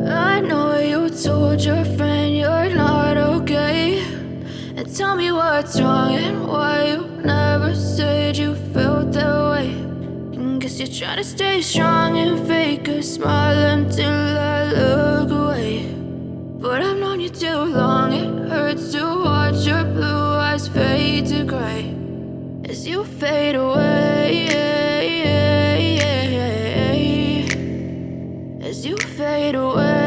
I know you told your friend you're not okay. And tell me what's wrong and why you never said you felt that way. And guess Guess you're trying to stay strong and fake a smile until I look away. But I've known you too long, it hurts to watch your blue eyes fade to gray as you fade away, as you fade away.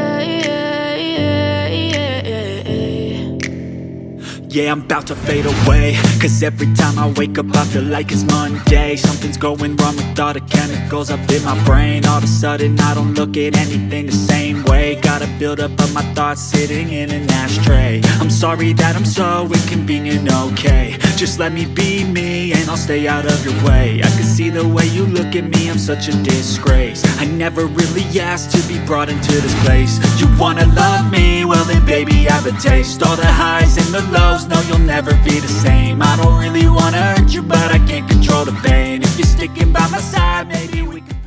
Yeah, I'm about to fade away, cause every time I wake up I feel like it's Monday. Something's going wrong with all the chemicals up in my brain. All of a sudden I don't look at anything the same way. Got a buildup of my thoughts sitting in an ashtray. I'm sorry that I'm so inconvenient, okay. Just let me be me and I'll stay out of your way. I can see the way you look at me, I'm such a disgrace. I never really asked to be brought into this place. You wanna love me? Well then baby I have a taste. All the highs and the lows, no you'll never be the same. I don't really wanna hurt you but I can't control the pain. If you're sticking by my side maybe we could